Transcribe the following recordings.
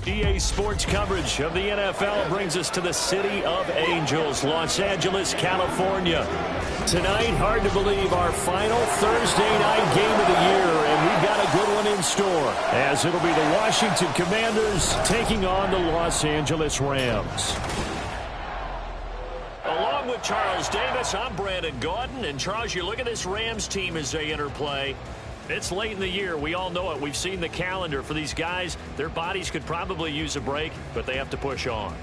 EA Sports coverage of the NFL brings us to the City of Angels, Los Angeles, California. Tonight, hard to believe, our final Thursday night game of the year, and we've got a good one in store, as it'll be the Washington Commanders taking on the Los Angeles Rams. Along with Charles Davis, I'm Brandon Gaudin, and Charles, you look at this Rams team as they enter play. It's late in the year. We all know it. We've seen the calendar for these guys. Their bodies could probably use a break, but they have to push on.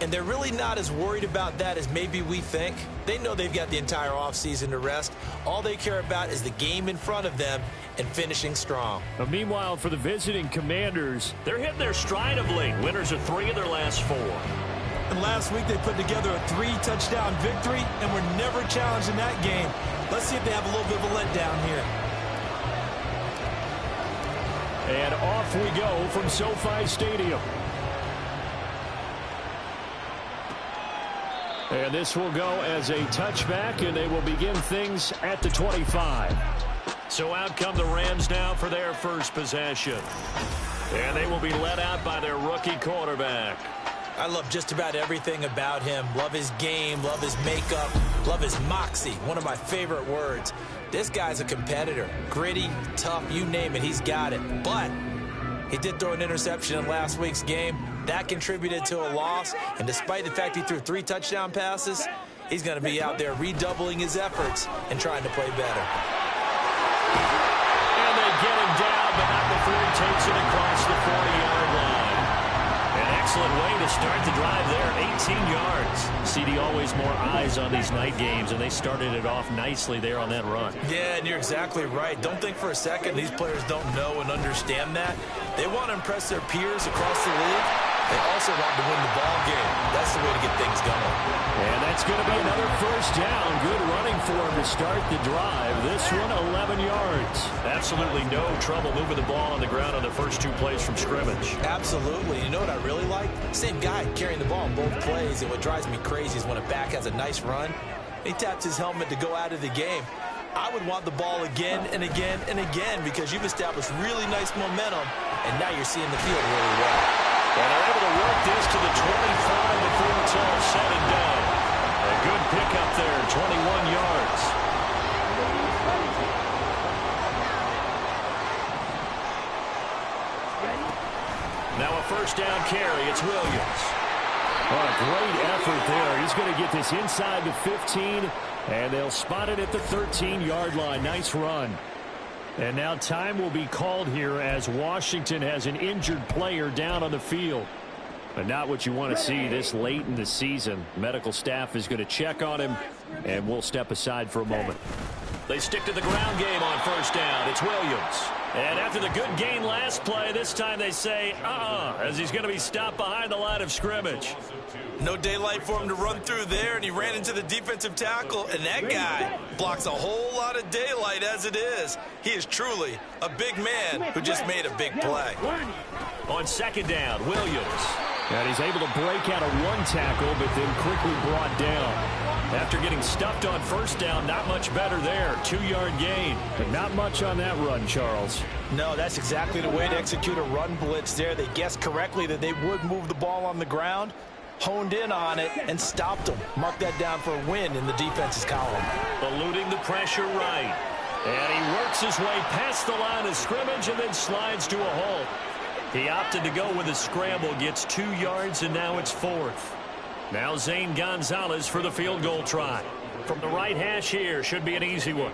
And they're really not as worried about that as maybe we think. They know they've got the entire offseason to rest. All they care about is the game in front of them and finishing strong. But meanwhile, for the visiting Commanders, they're hitting their stride of late. Winners of 3 of their last 4. And last week they put together a 3-touchdown victory and were never challenged in that game. Let's see if they have a little bit of a letdown here. And off we go from SoFi Stadium. And this will go as a touchback, and they will begin things at the 25. So out come the Rams now for their first possession. And they will be led out by their rookie quarterback. I love just about everything about him. Love his game, love his makeup, love his moxie. One of my favorite words. This guy's a competitor. Gritty, tough, you name it, he's got it. But he did throw an interception in last week's game. That contributed to a loss. And despite the fact he threw 3 touchdown passes, he's going to be out there redoubling his efforts and trying to play better. And they get him down, but not before he takes it across the 40-yard line. An excellent way to start the drive there, 18 yards. CD, always more eyes on these night games, and they started it off nicely there on that run. Yeah, and you're exactly right. Don't think for a second these players don't know and understand that. They want to impress their peers across the league. They also want to win the ball game. That's the way to get things going. And that's going to be another first down. Good running for him to start the drive. This one, 11 yards. Absolutely no trouble moving the ball on the ground on the first 2 plays from scrimmage. Absolutely. You know what I really like? Same guy carrying the ball in both plays. And what drives me crazy is when a back has a nice run, he taps his helmet to go out of the game. I would want the ball again and again and again because you've established really nice momentum, and now you're seeing the field really well. And they're able to work this to the 25 before it's all said and done. A good pickup there, 21 yards. Now a first down carry. It's Williams. Oh, great effort there. He's going to get this inside the 15, and they'll spot it at the 13-yard line. Nice run. And now time will be called here as Washington has an injured player down on the field. But not what you want to see this late in the season. Medical staff is going to check on him, and we'll step aside for a moment. They stick to the ground game on first down. It's Williams. And after the good gain last play, this time they say, as he's going to be stopped behind the line of scrimmage. No daylight for him to run through there, and he ran into the defensive tackle, and that guy blocks a whole lot of daylight as it is. He is truly a big man who just made a big play. On second down, Williams. And he's able to break out of 1 tackle, but then quickly brought down. After getting stuffed on first down, not much better there. 2-yard gain, but not much on that run, Charles. No, that's exactly the way to execute a run blitz there. They guessed correctly that they would move the ball on the ground, honed in on it, and stopped them. Mark that down for a win in the defense's column. Eluding the pressure right. And he works his way past the line of scrimmage and then slides to a halt. He opted to go with a scramble, gets 2 yards, and now it's 4th. Now Zane Gonzalez for the field goal try. From the right hash here, should be an easy one.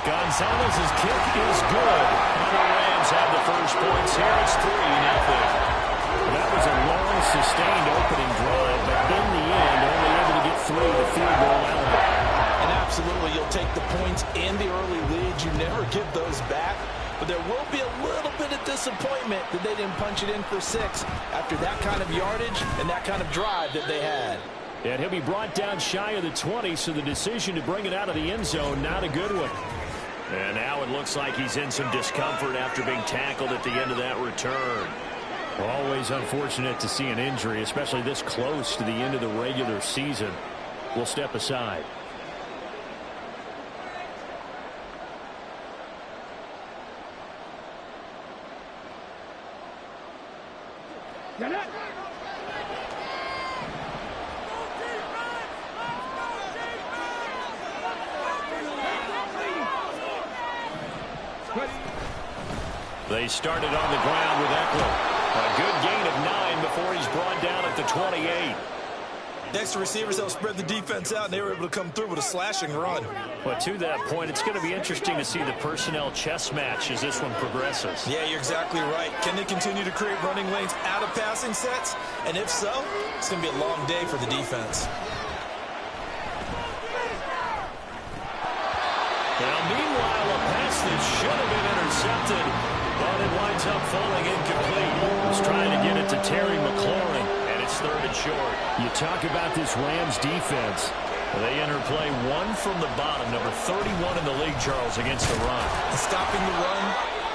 Gonzalez's kick is good. And the Rams have the first points here. It's 3-0. That was a long, sustained opening drive, but in the end, only able to get through the field goal element. And absolutely, you'll take the points and the early leads. You never give those back. But there will be a little bit of disappointment that they didn't punch it in for 6 after that kind of yardage and that kind of drive that they had. And he'll be brought down shy of the 20, so the decision to bring it out of the end zone, not a good one. And now it looks like he's in some discomfort after being tackled at the end of that return. Always unfortunate to see an injury, especially this close to the end of the regular season. We'll step aside. They started on the ground with Eckler. A good gain of 9 before he's brought down at the 28. Next to receivers, they'll spread the defense out, and they were able to come through with a slashing run. But to that point, it's going to be interesting to see the personnel chess match as this one progresses. Yeah, you're exactly right. Can they continue to create running lanes out of passing sets? And if so, it's going to be a long day for the defense. Now, meanwhile, a pass that should have been intercepted, but it winds up falling incomplete. He's trying to get it to Terry McLaurin, and it's 3rd and short. You talk about this Rams defense. They enter play 1 from the bottom, number 31 in the league, Charles, against the run. And stopping the run,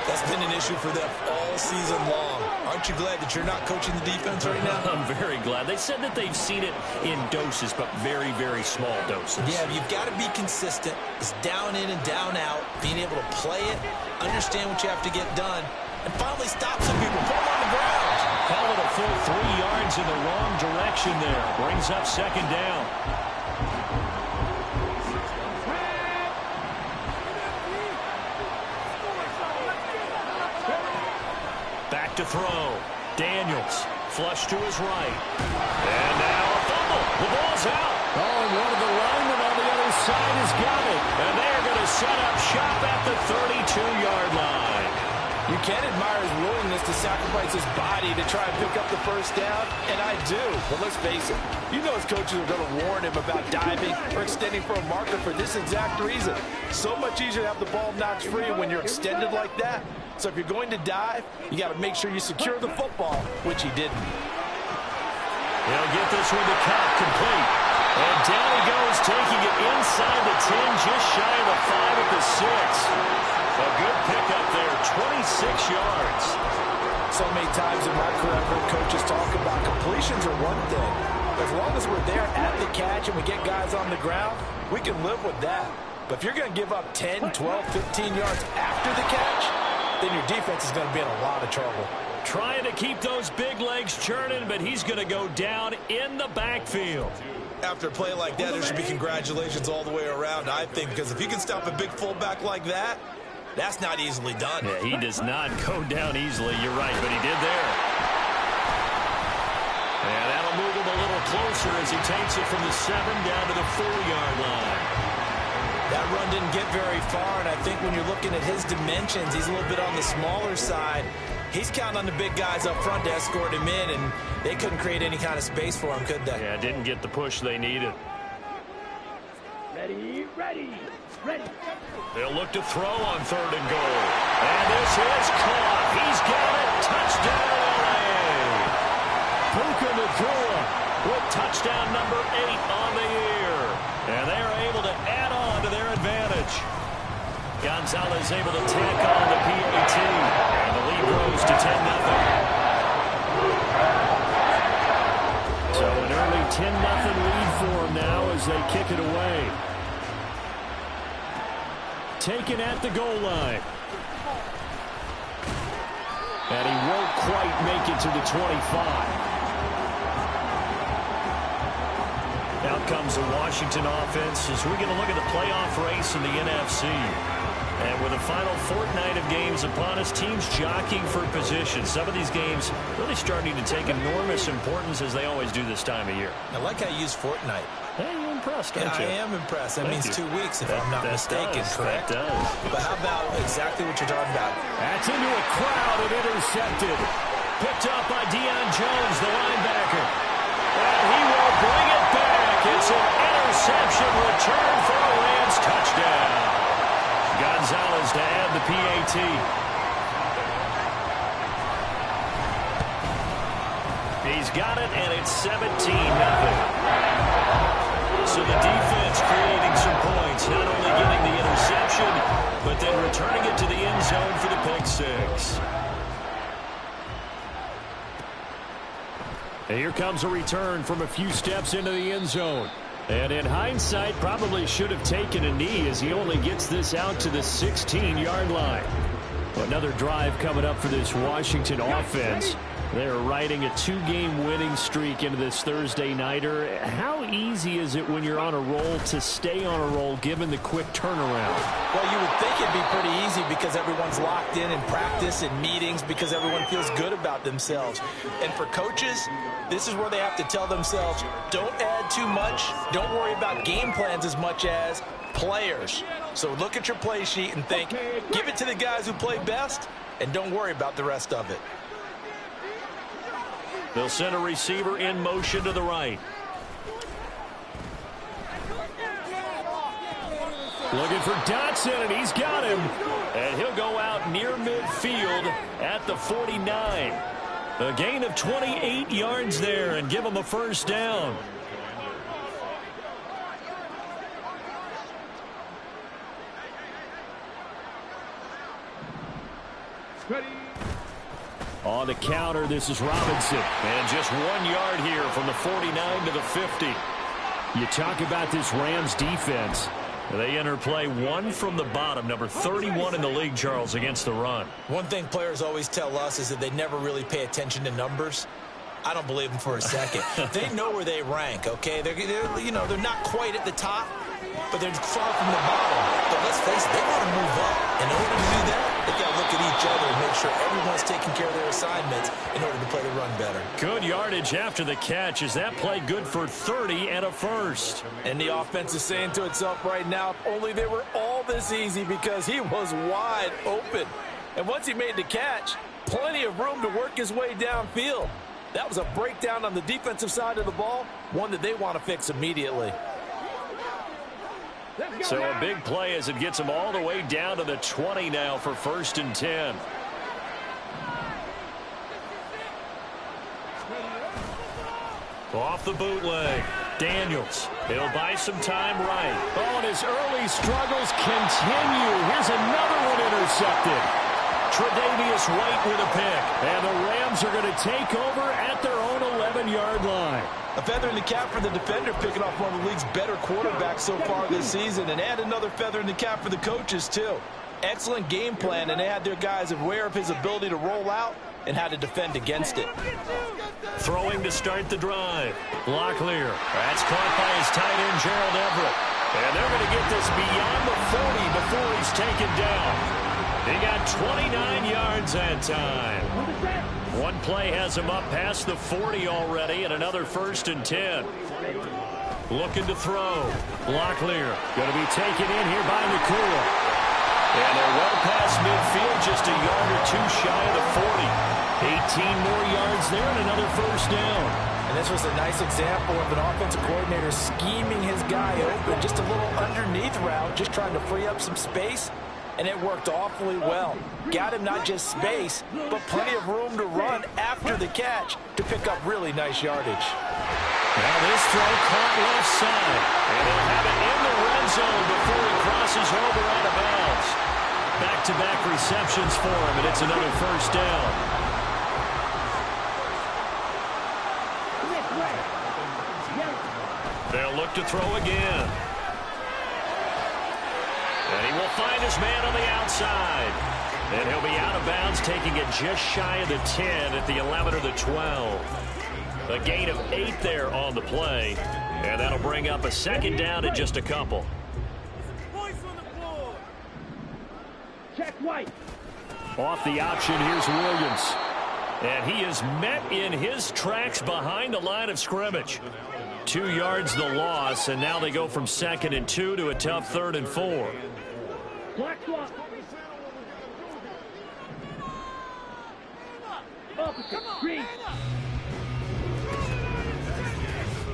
that's been an issue for them all season long. Aren't you glad that you're not coaching the defense right now? I'm very glad. They said that they've seen it in doses, but very, very small doses. Yeah, you've got to be consistent. It's down in and down out, being able to play it, understand what you have to get done, and finally stop some people, put them on the ground. Call it a full 3 yards in the wrong direction there. Brings up 2nd down. Back to throw. Daniels, flush to his right. And now a fumble. The ball's out. Oh, and one of the linemen on the other side has got it. And they're going to set up shop at the 32-yard line. You can admire his willingness to sacrifice his body to try and pick up the first down, and I do. But let's face it, you know his coaches are going to warn him about diving or extending for a marker for this exact reason. So much easier to have the ball knocked free when you're extended like that. So if you're going to dive, you got to make sure you secure the football, which he didn't. He'll get this one to Cobb, complete. And down he goes, taking it inside the 10, just shy of the 5 at the 6. A good pickup there, 26 yards. So many times in my career, I've heard coaches talk about completions are one thing. As long as we're there at the catch and we get guys on the ground, we can live with that. But if you're going to give up 10, 12, 15 yards after the catch, then your defense is going to be in a lot of trouble. Trying to keep those big legs churning, but he's going to go down in the backfield. After a play like that, there should be congratulations all the way around, I think, because if you can stop a big fullback like that, that's not easily done. Yeah, he does not go down easily. You're right, but he did there. And that'll move him a little closer as he takes it from the 7 down to the 4-yard line. That run didn't get very far, and I think when you're looking at his dimensions, he's a little bit on the smaller side. He's counting on the big guys up front to escort him in, and they couldn't create any kind of space for him, could they? Yeah, didn't get the push they needed. Ready. They'll look to throw on 3rd and goal. And this is caught. He's got it. Touchdown, LA. Puka Nacua with touchdown number 8 on the year. And they are able to add on to their advantage. Gonzalez able to tack on the PAT. And the lead grows to 10-0. So an early 10-0 lead for them now as they kick it away. Taken at the goal line. And he won't quite make it to the 25. Out comes the Washington offense as we're going to look at the playoff race in the NFC. And with the final fortnight of games upon us, teams jockeying for position. Some of these games really starting to take enormous importance as they always do this time of year. I like how you use fortnight. Hey, you're impressed, aren't you? I am impressed. That means 2 weeks, if I'm not mistaken, does, correct? That does. But how about exactly what you're talking about? That's into a crowd and intercepted. Picked up by Deion Jones, the linebacker. And he will bring it back. It's an interception return for a Rams touchdown. Gonzalez to add the PAT. He's got it, and it's 17-0. So the defense creating some points, not only getting the interception, but then returning it to the end zone for the pick 6. And here comes a return from a few steps into the end zone. And in hindsight, probably should have taken a knee as he only gets this out to the 16-yard line. Another drive coming up for this Washington offense. They're riding a two-game winning streak into this Thursday nighter. How easy is it when you're on a roll to stay on a roll given the quick turnaround? Well, you would think it'd be pretty easy because everyone's locked in practice and meetings because everyone feels good about themselves. And for coaches, this is where they have to tell themselves, don't add too much. Don't worry about game plans as much as players. So look at your play sheet and think, give it to the guys who play best, and don't worry about the rest of it. They'll send a receiver in motion to the right. Looking for Dotson, and he's got him. And he'll go out near midfield at the 49. A gain of 28 yards there and give him a first down. Ready. On the counter, this is Robinson. And just 1 yard here from the 49 to the 50. You talk about this Rams defense. They enter play one from the bottom, number 31 in the league, Charles, against the run. One thing players always tell us is that they never really pay attention to numbers. I don't believe them for a second. They know where they rank, okay? They're not quite at the top, but they're far from the bottom. But let's face it, they want to move up. In order to do that, they've got to look at each other and make sure everyone's taking care of their assignments in order to play the run better. Good yardage after the catch. Is that play good for 30 and a first? And the offense is saying to itself right now, if only they were all this easy, because he was wide open. And once he made the catch, plenty of room to work his way downfield. That was a breakdown on the defensive side of the ball, one that they want to fix immediately. So a big play as it gets them all the way down to the 20 now for 1st and 10. Off the bootleg. Daniels. He'll buy some time right. Oh, and his early struggles continue. Here's another one intercepted. Tre'Davious White with a pick. And the Rams are going to take over at their own 11-yard line. A feather in the cap for the defender, picking off one of the league's better quarterbacks so far this season. And add another feather in the cap for the coaches, too. Excellent game plan, and they had their guys aware of his ability to roll out and how to defend against it. Throwing to start the drive. Locklear. That's caught by his tight end, Gerald Everett. And they're going to get this beyond the 40 before he's taken down. He got 29 yards that time. One play has him up past the 40 already, and another 1st and 10. Looking to throw. Locklear going to be taken in here by Nakua. And they're well past midfield, just a yard or two shy of the 40. 18 more yards there and another first down. And this was a nice example of an offensive coordinator scheming his guy open. Just a little underneath route, just trying to free up some space. And it worked awfully well. Got him not just space, but plenty of room to run after the catch to pick up really nice yardage. Now this throw caught left side. And they'll have it in the red zone before he crosses over out of bounds. Back-to-back receptions for him, and it's another first down. They'll look to throw again. And he will find his man on the outside. And he'll be out of bounds, taking it just shy of the 10 at the 11 or the 12. A gain of 8 there on the play. And that'll bring up a second down in just a couple. Check White. Off the option, here's Williams. And he is met in his tracks behind the line of scrimmage. 2 yards the loss, and now they go from 2nd and 2 to a tough 3rd and 4. Black swap. Opposite. Green.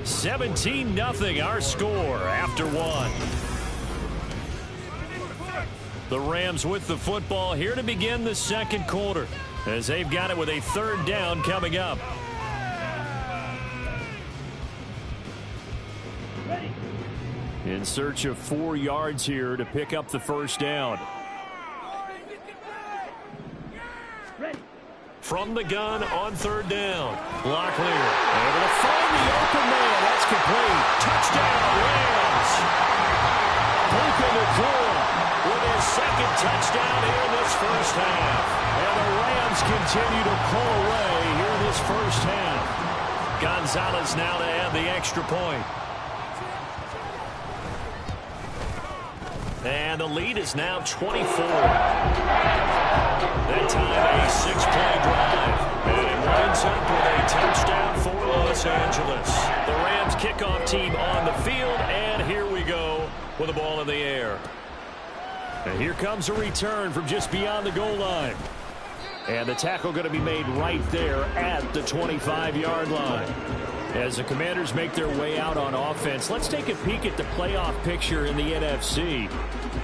17-0 our score after 1. The Rams with the football here to begin the 2nd quarter, as they've got it with a 3rd down coming up. In search of 4 yards here to pick up the first down. From the gun on 3rd down. Locklear able to find the open man. That's complete. Touchdown, Rams. Puka Nakua with his 2nd touchdown here in this first half. And the Rams continue to pull away here in this first half. Gonzalez now to add the extra point. And the lead is now 24. That time a 6-play drive. And it winds up with a touchdown for Los Angeles. The Rams kickoff team on the field, and here we go with the ball in the air. And here comes a return from just beyond the goal line. And the tackle going to be made right there at the 25-yard line. As the Commanders make their way out on offense, let's take a peek at the playoff picture in the NFC.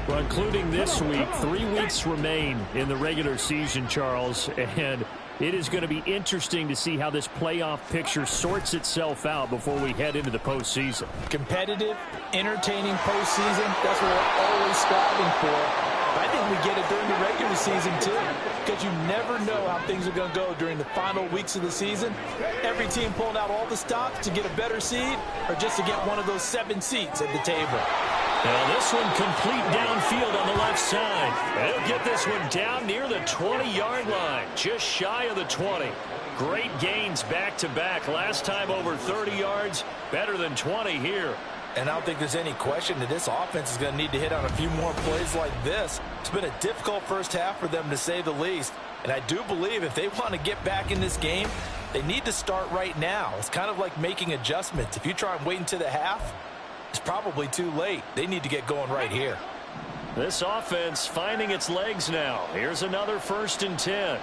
Well, including this week, 3 weeks remain in the regular season, Charles, and it is going to be interesting to see how this playoff picture sorts itself out before we head into the postseason. Competitive, entertaining postseason, that's what we're always striving for. I think we get it during the regular season, too, because you never know how things are going to go during the final weeks of the season. Every team pulling out all the stops to get a better seed or just to get one of those 7 seats at the table. Now this one complete downfield on the left side. They'll get this one down near the 20-yard line, just shy of the 20. Great gains back-to-back. Last time over 30 yards, better than 20 here. And I don't think there's any question that this offense is going to need to hit on a few more plays like this. It's been a difficult first half for them, to say the least. And I do believe if they want to get back in this game, they need to start right now. It's kind of like making adjustments. If you try and wait until the half, it's probably too late. They need to get going right here. This offense finding its legs now. Here's another 1st and 10.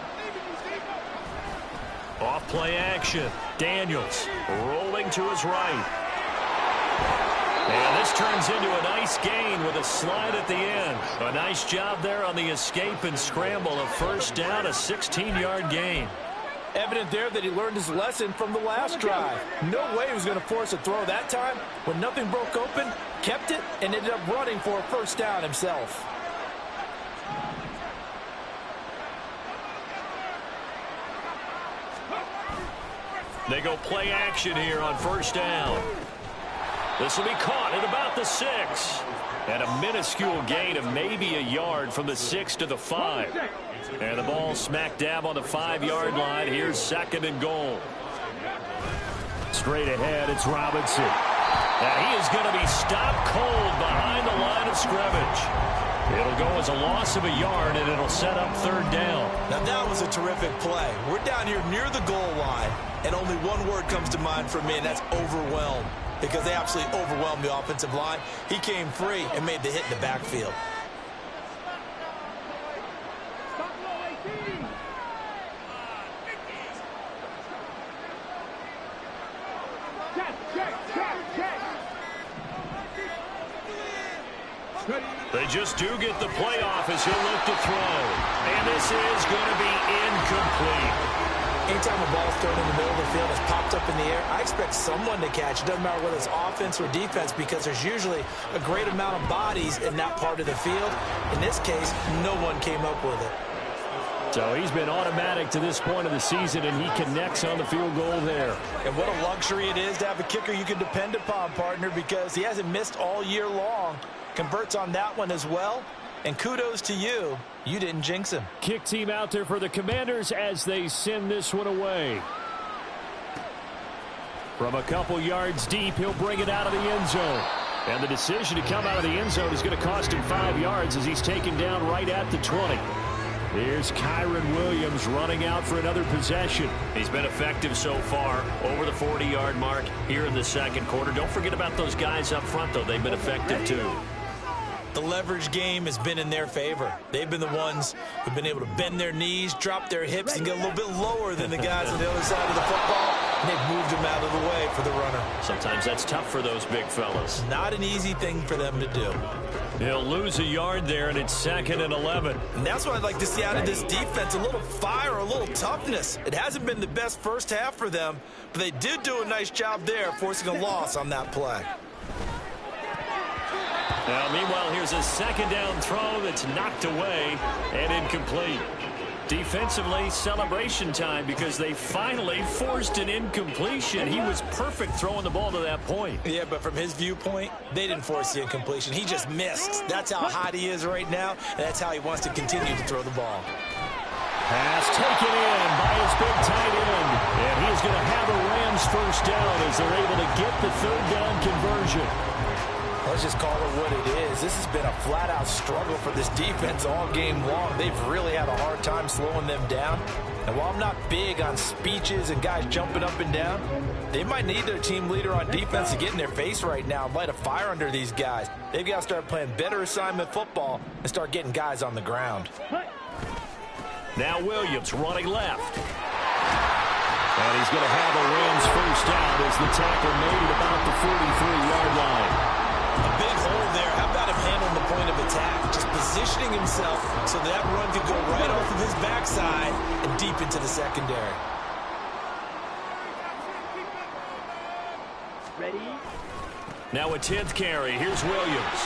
Off play action. Daniels rolling to his right. And this turns into a nice gain with a slide at the end. A nice job there on the escape and scramble. A first down, a 16-yard gain. Evident there that he learned his lesson from the last drive. No way he was going to force a throw that time. When nothing broke open, kept it, and ended up running for a first down himself. They go play action here on first down. This will be caught at about the 6. And a minuscule gain of maybe a yard from the 6 to the 5. And the ball smack dab on the 5-yard line. Here's 2nd and goal. Straight ahead, it's Robinson. Now he is going to be stopped cold behind the line of scrimmage. It'll go as a loss of a yard, and it'll set up 3rd down. Now that was a terrific play. We're down here near the goal line, and only one word comes to mind for me, and that's overwhelmed. Because they absolutely overwhelmed the offensive line. He came free and made the hit in the backfield. They just do get the playoff as he'll look to throw. And this is going to be incomplete. Anytime a ball's thrown in the middle of the field, it's popped up in the air, I expect someone to catch. It doesn't matter whether it's offense or defense, because there's usually a great amount of bodies in that part of the field. In this case, no one came up with it. So he's been automatic to this point of the season, and he connects on the field goal there. And what a luxury it is to have a kicker you can depend upon, partner, because he hasn't missed all year long. Converts on that one as well. And kudos to you. You didn't jinx him. Kick team out there for the Commanders as they send this one away. From a couple yards deep, he'll bring it out of the end zone. And the decision to come out of the end zone is going to cost him 5 yards as he's taken down right at the 20. Here's Kyron Williams running out for another possession. He's been effective so far, over the 40-yard mark here in the 2nd quarter. Don't forget about those guys up front, though. They've been effective, too. The leverage game has been in their favor. They've been the ones who've been able to bend their knees, drop their hips, and get a little bit lower than the guys on the other side of the football. And they've moved them out of the way for the runner. Sometimes that's tough for those big fellas. Not an easy thing for them to do. He'll lose a yard there, and it's 2nd and 11. And that's what I'd like to see out of this defense, a little fire, a little toughness. It hasn't been the best first half for them, but they did do a nice job there, forcing a loss on that play. Now, meanwhile, here's a 2nd down throw that's knocked away and incomplete. Defensively, celebration time because they finally forced an incompletion. He was perfect throwing the ball to that point. Yeah, but from his viewpoint, they didn't force the incompletion. He just missed. That's how hot he is right now, and that's how he wants to continue to throw the ball. Pass taken in by his big tight end. And he's going to have a Rams first down as they're able to get the third down conversion. Let's just call it what it is. This has been a flat-out struggle for this defense all game long. They've really had a hard time slowing them down. And while I'm not big on speeches and guys jumping up and down, they might need their team leader on defense to get in their face right now and light a fire under these guys. They've got to start playing better assignment football and start getting guys on the ground. Now Williams running left. And he's going to have a Rams first down as the tackle made at about the 43-yard line. A big hole there. How about him handling the point of attack? Just positioning himself so that run could go right off of his backside and deep into the secondary. Ready? Now a 10th carry. Here's Williams.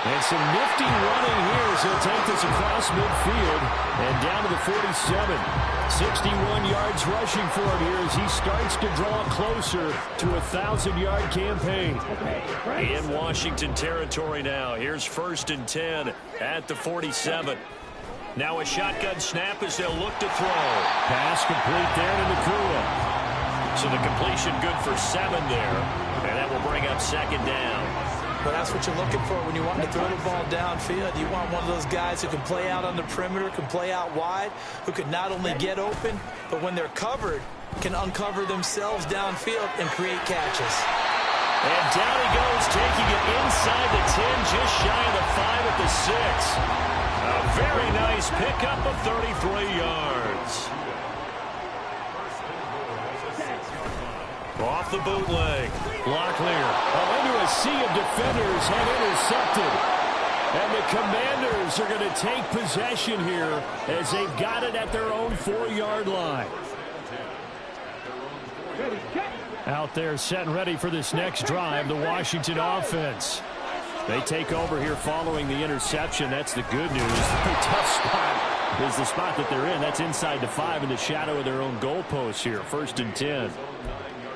And some nifty running here as he'll take this across midfield and down to the 47. 61 yards rushing for him here as he starts to draw closer to a 1,000-yard campaign. In Washington territory now. Here's 1st and 10 at the 47. Now a shotgun snap as they'll look to throw. Pass complete there to Nakua. So the completion good for 7 there. And that will bring up 2nd down. But that's what you're looking for when you want to throw the ball downfield. You want one of those guys who can play out on the perimeter, can play out wide, who can not only get open, but when they're covered, can uncover themselves downfield and create catches. And down he goes, taking it inside the 10, just shy of the 5 at the 6. A very nice pickup of 33 yards. Off the bootleg. Locklear into a sea of defenders had intercepted. And the Commanders are going to take possession here as they've got it at their own 4-yard line. Out there set and ready for this next drive, the Washington offense. They take over here following the interception. That's the good news. The tough spot is the spot that they're in. That's inside the 5 in the shadow of their own goalpost here. 1st and 10.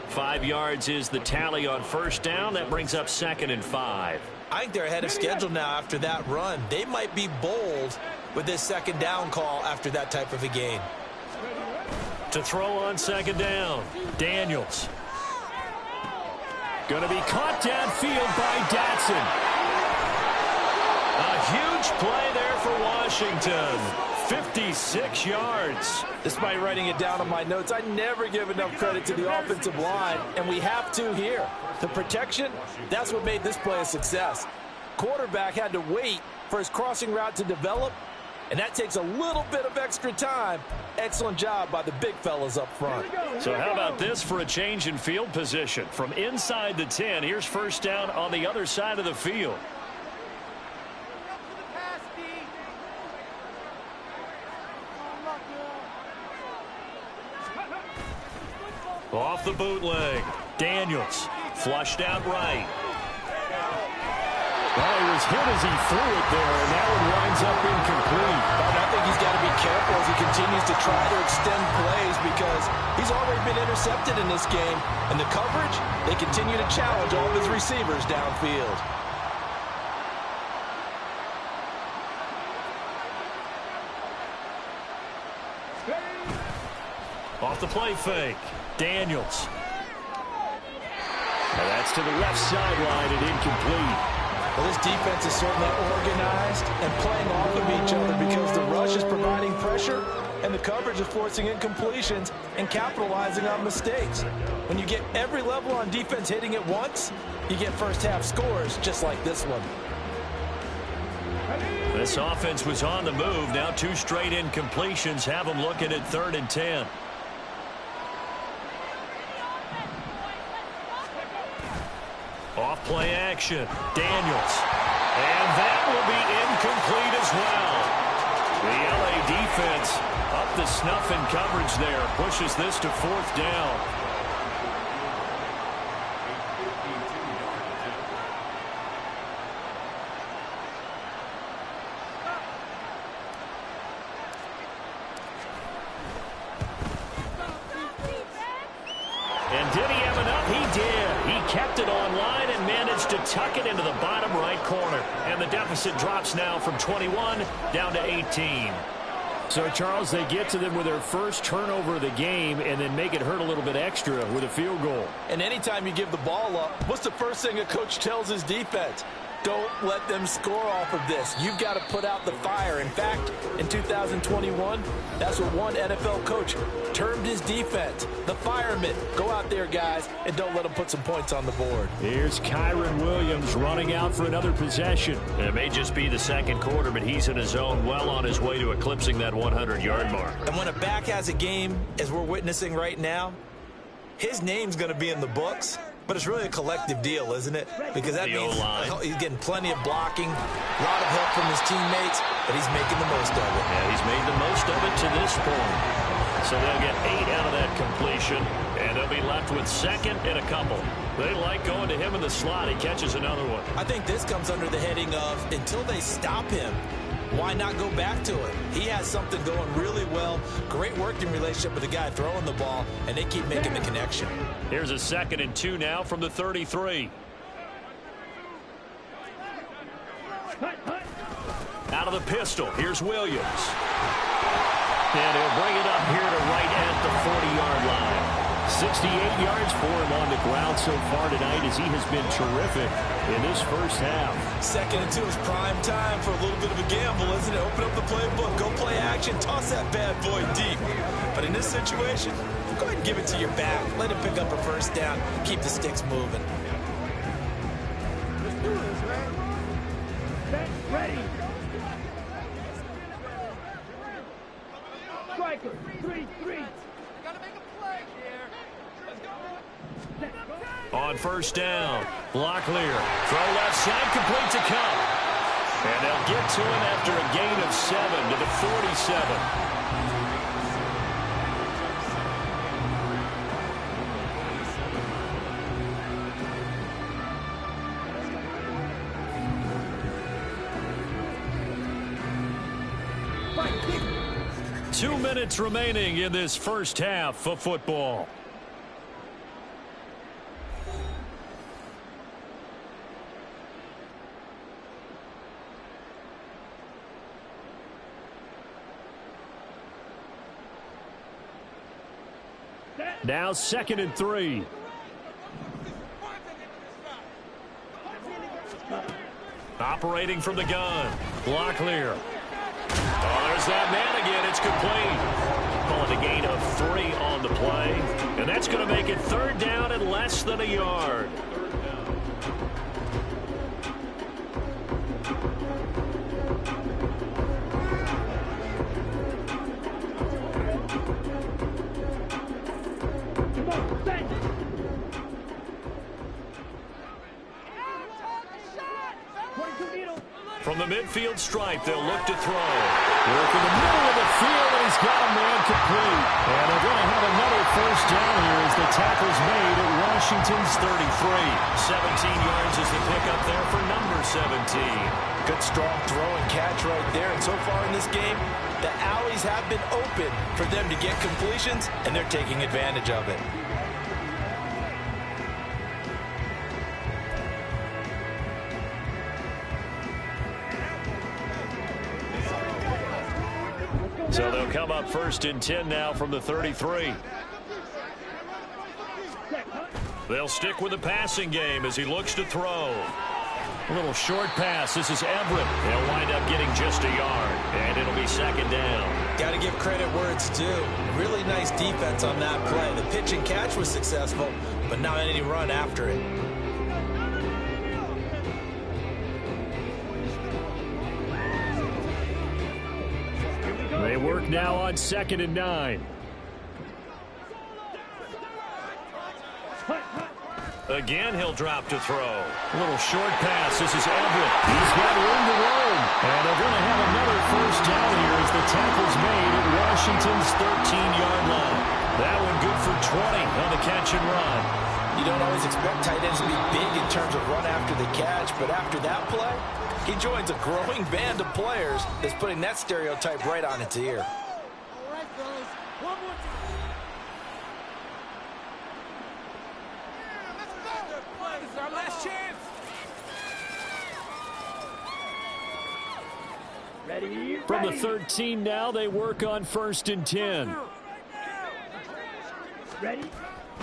5 yards is the tally on 1st down. That brings up 2nd and 5. I think they're ahead of schedule now after that run. They might be bold with this 2nd down call after that type of a game. To throw on 2nd down, Daniels. Going to be caught downfield by Datson. A huge play there for Washington. 56 yards. Despite writing it down on my notes, I never give enough credit to the offensive line, and we have to here. The protection, that's what made this play a success. Quarterback had to wait for his crossing route to develop, and that takes a little bit of extra time. Excellent job by the big fellas up front. So how about this for a change in field position? From inside the 10, here's 1st down on the other side of the field. Off the bootleg. Daniels flushed out right. Well, he was hit as he threw it there, and that one winds up incomplete. And I think he's got to be careful as he continues to try to extend plays because he's already been intercepted in this game. And the coverage, they continue to challenge all of his receivers downfield. Off the play fake. Daniels. And that's to the left sideline and incomplete. Well, this defense is certainly organized and playing off of each other because the rush is providing pressure and the coverage is forcing incompletions and capitalizing on mistakes. When you get every level on defense hitting at once, you get first half scores just like this one. This offense was on the move. Now 2 straight incompletions have them looking at 3rd and 10. Off play action. Daniels. And that will be incomplete as well. The LA defense up the snuff in coverage there. Pushes this to 4th down. And did he have enough? He did. He kept it online and managed to tuck it into the bottom right corner. And the deficit drops now from 21 down to 18. So, Charles, they get to them with their first turnover of the game and then make it hurt a little bit extra with a field goal. And anytime you give the ball up, what's the first thing a coach tells his defense? Don't let them score off of this. You've got to put out the fire. In fact, in 2021, that's what one NFL coach termed his defense, the firemen. Go out there, guys, and don't let them put some points on the board. Here's Kyron Williams running out for another possession. It may just be the second quarter, but he's in his zone, well on his way to eclipsing that 100-yard mark. And when a back has a game, as we're witnessing right now, his name's going to be in the books. But it's really a collective deal, isn't it? Because that means he's getting plenty of blocking, a lot of help from his teammates, but he's making the most of it. Yeah, he's made the most of it to this point. So they'll get 8 out of that completion, and they'll be left with second and a couple. They like going to him in the slot. He catches another one. I think this comes under the heading of until they stop him, why not go back to it? He has something going really well. Great working relationship with the guy throwing the ball, and they keep making the connection. Here's a 2nd and 2 now from the 33. Out of the pistol, here's Williams. And he'll bring it up here to right at the 40-yard line. 68 yards for him on the ground so far tonight as he has been terrific in this first half. 2nd and 2 is prime time for a little bit of a gamble, isn't it? Open up the playbook, go play action, toss that bad boy deep. But in this situation, go ahead and give it to your back. Let him pick up a first down, keep the sticks moving. Let's do this, man. Set, ready. Striker, 3-3. On first down, Locklear, throw left side, complete to Cup. And they'll get to him after a gain of 7 to the 47. Fight, 2 minutes remaining in this first half of football. Now 2nd and 3. Operating from the gun. Locklear. Oh, there's that man again. It's complete. Calling a gain of 3 on the play. And that's going to make it 3rd down and less than a yard. From the midfield stripe, they'll look to throw. Work in the middle of the field, and he's got a man complete. And they're going to have another first down here as the tackle's made at Washington's 33. 17 yards is the pickup there for number 17. Good strong throw and catch right there. And so far in this game, the alleys have been open for them to get completions, and they're taking advantage of it. So they'll come up 1st and 10 now from the 33. They'll stick with the passing game as he looks to throw. A little short pass. This is Everett. They'll wind up getting just a yard, and it'll be 2nd down. Got to give credit where it's due. Really nice defense on that play. The pitch and catch was successful, but not any run after it. They work now on 2nd and 9. Again, he'll drop to throw. A little short pass. This is Everett. He's got room to roam. And they're going to have another first down here as the tackle's made at Washington's 13-yard line. That one good for 20 on the catch and run. You don't always expect tight ends to be big in terms of run after the catch, but after that play, he joins a growing band of players that's putting that stereotype right on its ear. All right, fellas. One more time. Let's go. This is our last chance. From the 13 now, they work on 1st and 10. Ready?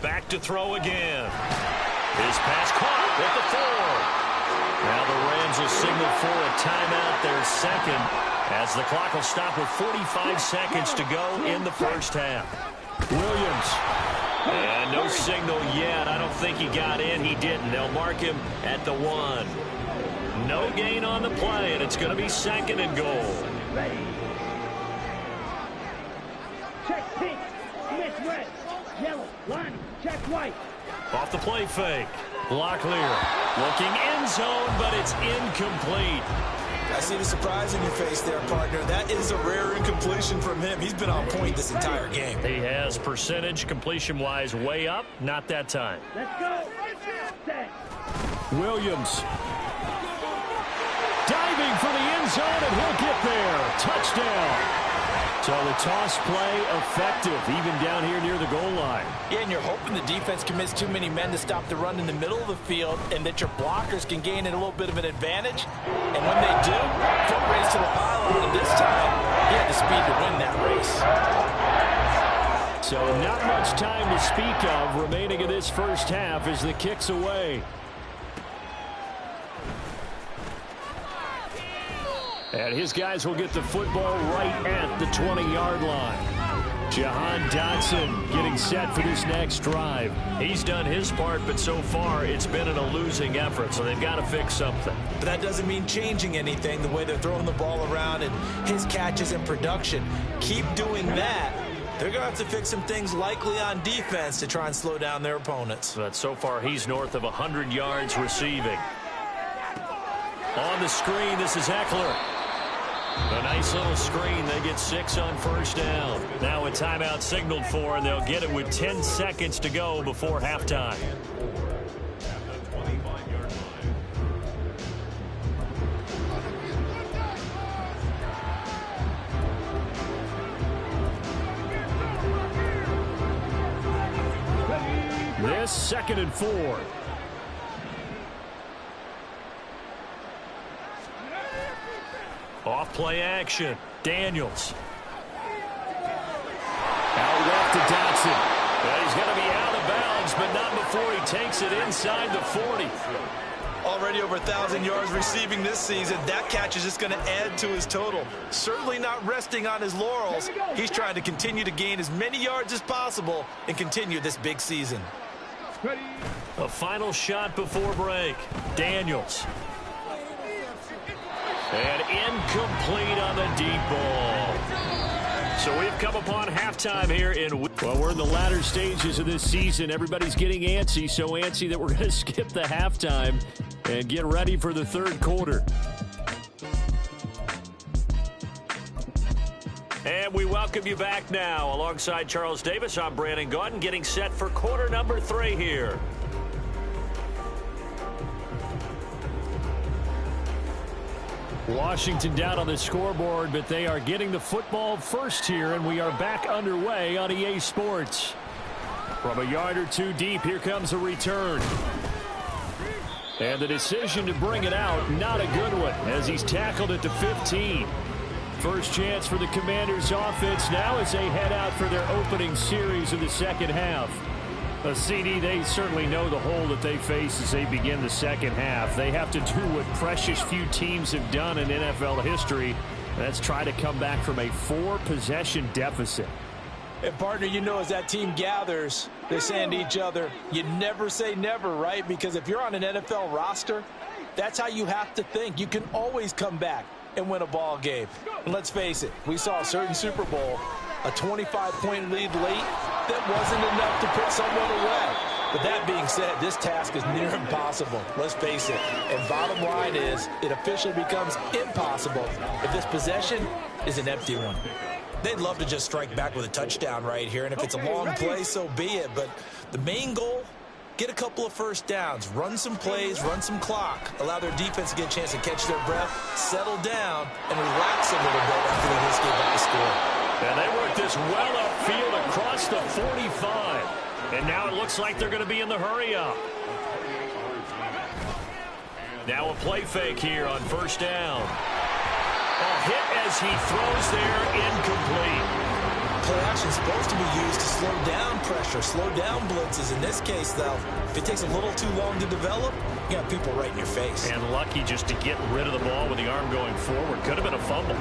Back to throw again. His pass caught at the 4. Now the Rams will signal for a timeout, their second, as the clock will stop with 45 seconds to go in the first half. Williams. And no signal yet. I don't think he got in. He didn't. They'll mark him at the 1. No gain on the play, and it's going to be 2nd and goal. Ready. Check pink. Smith red. Yellow. Line. Check white. Off the play fake. Locklear looking end zone, but it's incomplete. I see the surprise in your face there, partner. That is a rare incompletion from him. He's been on point this entire game. He has percentage completion-wise way up. Not that time. Let's go. Set. Williams. Diving for the end zone, and he'll get there. Touchdown. So the toss play effective, even down here near the goal line. Yeah, and you're hoping the defense commits too many men to stop the run in the middle of the field and that your blockers can gain a little bit of an advantage. And when they do, foot race to the pylon, and this time, he had the speed to win that race. So not much time to speak of remaining in this first half as the kick's away. And his guys will get the football right at the 20-yard line. Jahan Dotson getting set for this next drive. He's done his part, but so far it's been in a losing effort, so they've got to fix something. But that doesn't mean changing anything, the way they're throwing the ball around and his catches and production. Keep doing that. They're going to have to fix some things likely on defense to try and slow down their opponents. But so far he's north of 100 yards receiving. On the screen, this is Eckler. A nice little screen. They get 6 on first down. Now a timeout signaled for, and they'll get it with 10 seconds to go before halftime. This 2nd and 4. Off play action. Daniels. Out left to Dotson. Well, he's going to be out of bounds, but not before he takes it inside the 40. Already over 1,000 yards receiving this season. That catch is just going to add to his total. Certainly not resting on his laurels. He's trying to continue to gain as many yards as possible and continue this big season. A final shot before break. Daniels. And incomplete on the deep ball. So we've come upon halftime here in... Well, we're in the latter stages of this season. Everybody's getting antsy, so antsy that we're going to skip the halftime and get ready for the third quarter. And we welcome you back now. Alongside Charles Davis, I'm Brandon Gaudin, getting set for quarter number 3 here. Washington down on the scoreboard, but they are getting the football first here, and we are back underway on EA Sports. From a yard or two deep, here comes a return. And the decision to bring it out, not a good one, as he's tackled at the 15. First chance for the Commanders' offense now as they head out for their opening series of the second half. A CD, they certainly know the hole that they face as they begin the second half. They have to do what precious few teams have done in NFL history. That's try to come back from a 4-possession deficit. And, partner, you know, as that team gathers, they're saying to each other, you never say never, right? Because if you're on an NFL roster, that's how you have to think. You can always come back and win a ball game. And let's face it, we saw a certain Super Bowl, a 25-point lead late, that wasn't enough to put someone away. But that being said, this task is near impossible. Let's face it. And bottom line is, it officially becomes impossible if this possession is an empty one. They'd love to just strike back with a touchdown right here, and if it's a long play, so be it. But the main goal, get a couple of first downs, run some plays, run some clock, allow their defense to get a chance to catch their breath, settle down, and relax a little bit after they just gave up the score. And they work this well upfield across the 45. And now it looks like they're going to be in the hurry-up. Now a play fake here on first down. Oh, hit as he throws there, incomplete. Play action is supposed to be used to slow down pressure, slow down blitzes. In this case, though, if it takes a little too long to develop, you got people right in your face. And lucky just to get rid of the ball with the arm going forward. Could have been a fumble.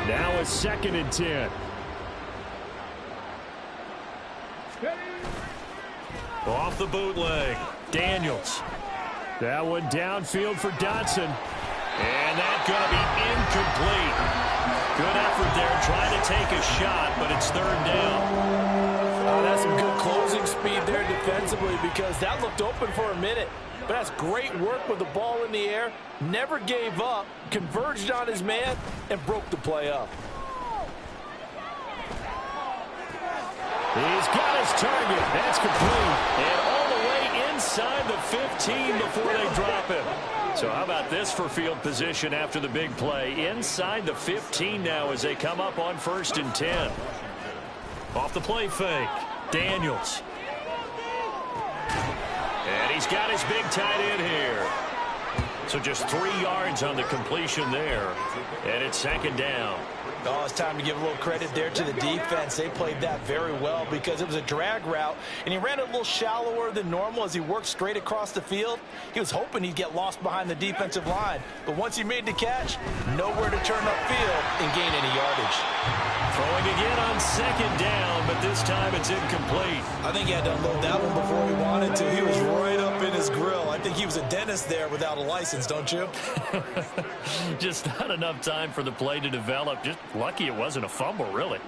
Now a 2nd and 10. Off the bootleg. Daniels. That one downfield for Dotson. And that's going to be incomplete. Good effort there trying to take a shot, but it's 3rd down. That's some good closing speed there defensively because that looked open for a minute. But that's great work with the ball in the air. Never gave up, converged on his man, and broke the play up. He's got his target. That's complete. And all the way inside the 15 before they drop him. So how about this for field position after the big play? Inside the 15 now as they come up on 1st and 10. Off the play fake. Daniels. And he's got his big tight end here. So just 3 yards on the completion there. And it's 2nd down. Oh, it's time to give a little credit there to the defense. They played that very well because it was a drag route, and he ran it a little shallower than normal as he worked straight across the field. He was hoping he'd get lost behind the defensive line, but once he made the catch, nowhere to turn upfield and gain any yardage. Throwing again on 2nd down, but this time it's incomplete. I think he had to unload that one before he wanted to. He was right up in his grill. I think he was a dentist there without a license, don't you? Just not enough time for the play to develop. Just lucky it wasn't a fumble, really.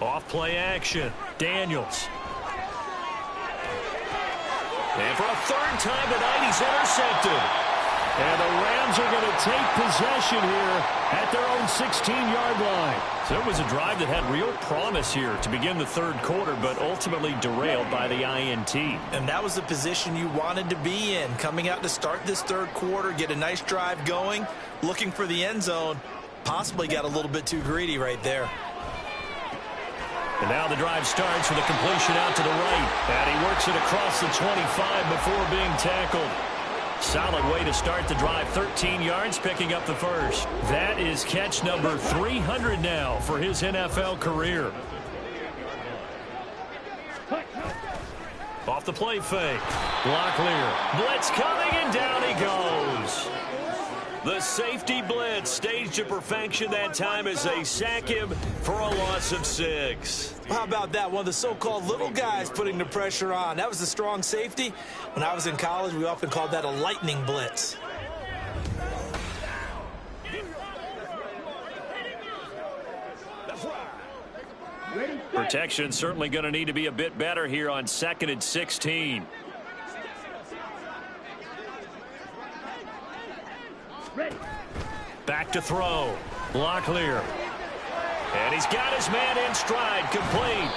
Off play action. Daniels. And for a 3rd time tonight, he's intercepted. And the Rams are going to take possession here at their own 16-yard line. So it was a drive that had real promise here to begin the 3rd quarter, but ultimately derailed by the INT. And that was the position you wanted to be in, coming out to start this 3rd quarter, get a nice drive going, looking for the end zone. Possibly got a little bit too greedy right there. And now the drive starts with a completion out to the right. And he works it across the 25 before being tackled. Solid way to start the drive. 13 yards, picking up the 1st. That is catch number 300 now for his NFL career. Off the play fake. Locklear. Blitz coming, and down he goes. The safety blitz staged to perfection that time as they sack him for a loss of 6. How about that? One of the so-called little guys putting the pressure on. That was the strong safety. When I was in college, we often called that a lightning blitz. Protection certainly going to need to be a bit better here on 2nd and 16. Back to throw. Locklear. And he's got his man in stride. Complete.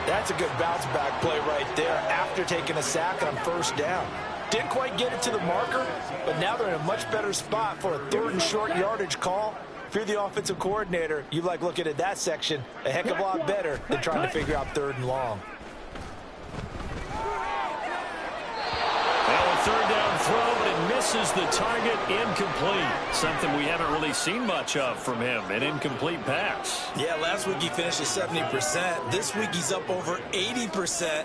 That's a good bounce back play right there after taking a sack on 1st down. Didn't quite get it to the marker, but now they're in a much better spot for a 3rd and short yardage call. If you're the offensive coordinator, you like looking at that section a heck of a lot better than trying to figure out 3rd and long. Well, a 3rd down throw, but it misses the target. Incomplete. Something we haven't really seen much of from him. An incomplete pass. Yeah, last week he finished at 70%. This week he's up over 80%.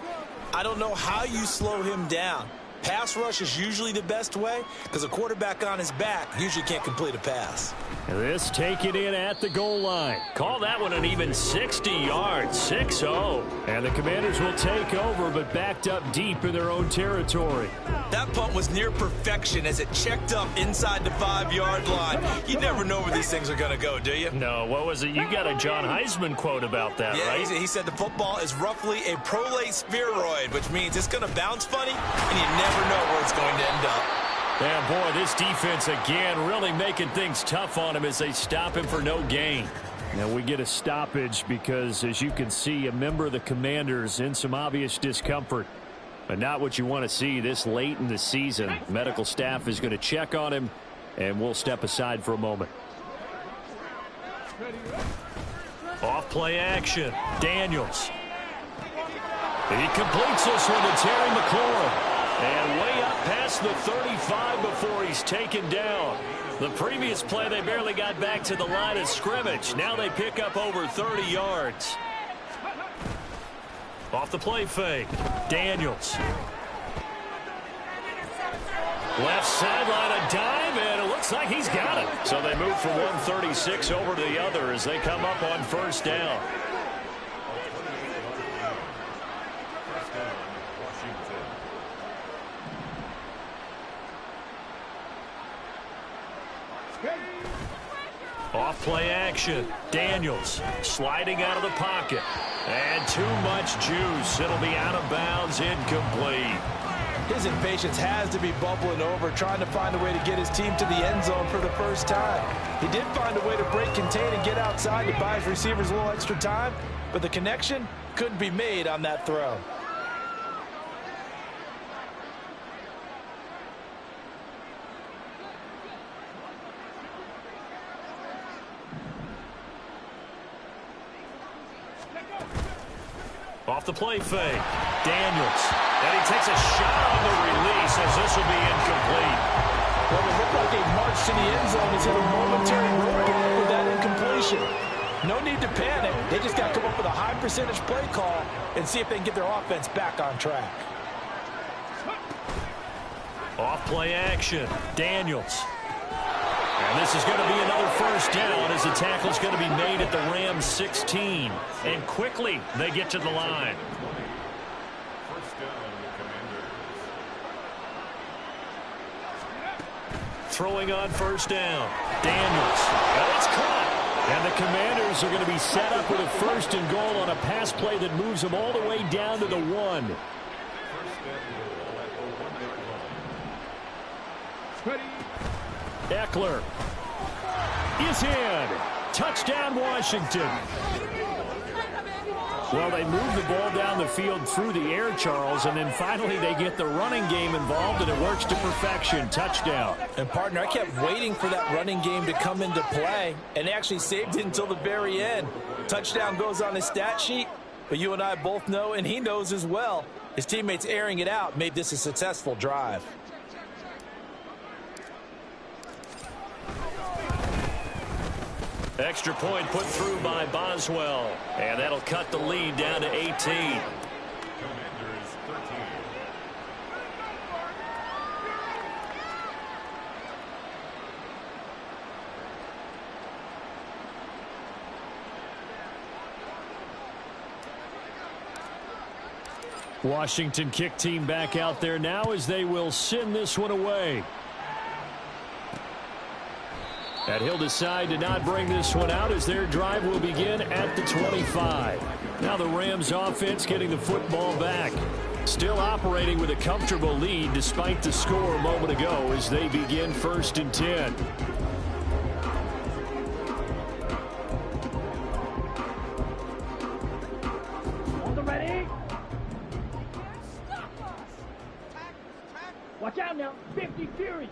I don't know how you slow him down. Pass rush is usually the best way because a quarterback on his back usually can't complete a pass. This taken in at the goal line. Call that one an even 60 yards. 6-0. And the Commanders will take over, but backed up deep in their own territory. That punt was near perfection as it checked up inside the 5-yard line. You never know where these things are going to go, do you? No, what was it? You got a John Heisman quote about that, yeah, right? He said the football is roughly a prolate spheroid, which means it's going to bounce funny, and you never know where it's going to end up. Yeah, boy, this defense again really making things tough on him as they stop him for no gain. Now we get a stoppage because, as you can see, a member of the Commanders in some obvious discomfort. But not what you want to see this late in the season. Medical staff is going to check on him, and we'll step aside for a moment. Off play action. Daniels. He completes this one to Terry McLaurin. And way up past the 35 before he's taken down. The previous play, they barely got back to the line of scrimmage. Now they pick up over 30 yards. Off the play fake, Daniels. Left sideline, a dive, and it looks like he's got it. So they move from 136 over to the other as they come up on first down. Off play action. Daniels sliding out of the pocket. And too much juice. It'll be out of bounds, incomplete. His impatience has to be bubbling over, trying to find a way to get his team to the end zone for the first time. He did find a way to break contain and get outside to buy his receivers a little extra time, but the connection couldn't be made on that throw. Off the play fake, Daniels. And he takes a shot on the release as this will be incomplete. Well, it looked like a march to the end zone is in a momentary roadblock with that incompletion. No need to panic. They just got to come up with a high percentage play call and see if they can get their offense back on track. Off play action, Daniels. And this is going to be another first down as the tackle's going to be made at the Rams 16. And quickly they get to the line. Throwing on first down, Daniels. And it's caught. And the Commanders are going to be set up with a first and goal on a pass play that moves them all the way down to the 1. Eckler is in. Touchdown, Washington. Well, they move the ball down the field through the air, Charles, and then finally they get the running game involved, and it works to perfection. Touchdown. And, partner, I kept waiting for that running game to come into play, and they actually saved it until the very end. Touchdown goes on his stat sheet, but you and I both know, and he knows as well, his teammates airing it out made this a successful drive. Extra point put through by Boswell, and that'll cut the lead down to 18. Washington kick team back out there now as they will send this one away. And he'll decide to not bring this one out as their drive will begin at the 25. Now the Rams offense getting the football back. Still operating with a comfortable lead despite the score a moment ago as they begin 1st and 10. On the ready. Watch out now. 50 Fury.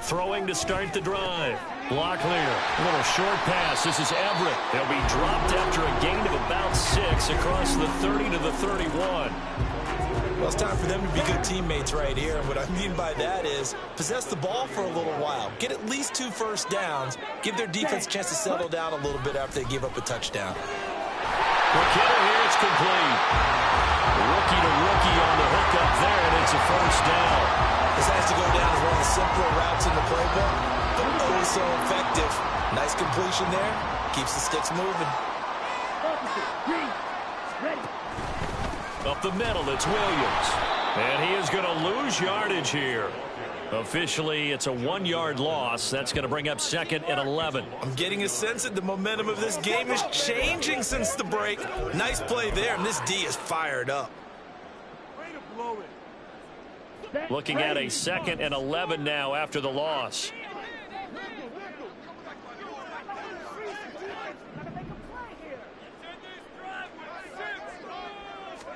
Throwing to start the drive. Locklear, a little short pass. This is Everett. They'll be dropped after a gain of about 6 across the 30 to the 31. Well, it's time for them to be good teammates right here. And what I mean by that is possess the ball for a little while. Get at least 2 first downs. Give their defense a chance to settle down a little bit after they give up a touchdown. McKinnon here, it's complete. Rookie to rookie on the hook up there, and it's a first down. This has to go down as one of the simpler routes in the playbook, but oh so effective. Nice completion there. Keeps the sticks moving. Ready. Up the middle, it's Williams. And he is going to lose yardage here. Officially, it's a 1-yard loss. That's going to bring up 2nd and 11. I'm getting a sense that the momentum of this game is changing since the break. Nice play there, and this D is fired up. Looking at a 2nd and 11 now after the loss.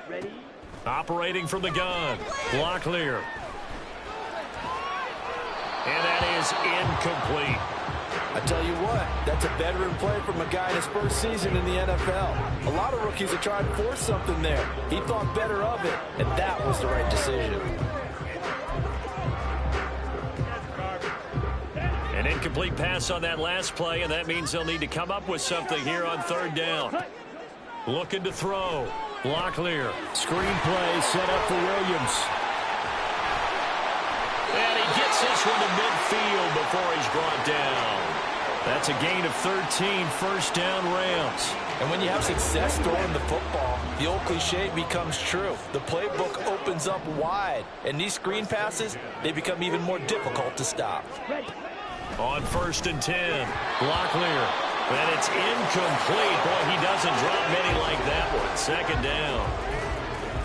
Ready. Operating from the gun. Locklear. And that is incomplete. I tell you what, that's a veteran play from a guy in his first season in the NFL. A lot of rookies are trying to force something there. He thought better of it, and that was the right decision. An incomplete pass on that last play, and that means they'll need to come up with something here on third down. Looking to throw. Locklear. Screen play set up for Williams. And he gets this one to midfield before he's brought down. That's a gain of 13, first down Rams. And when you have success throwing the football, the old cliche becomes true. The playbook opens up wide, and these screen passes, they become even more difficult to stop. On 1st and 10, Locklear. And it's incomplete. Boy, he doesn't drop many like that one. Second down.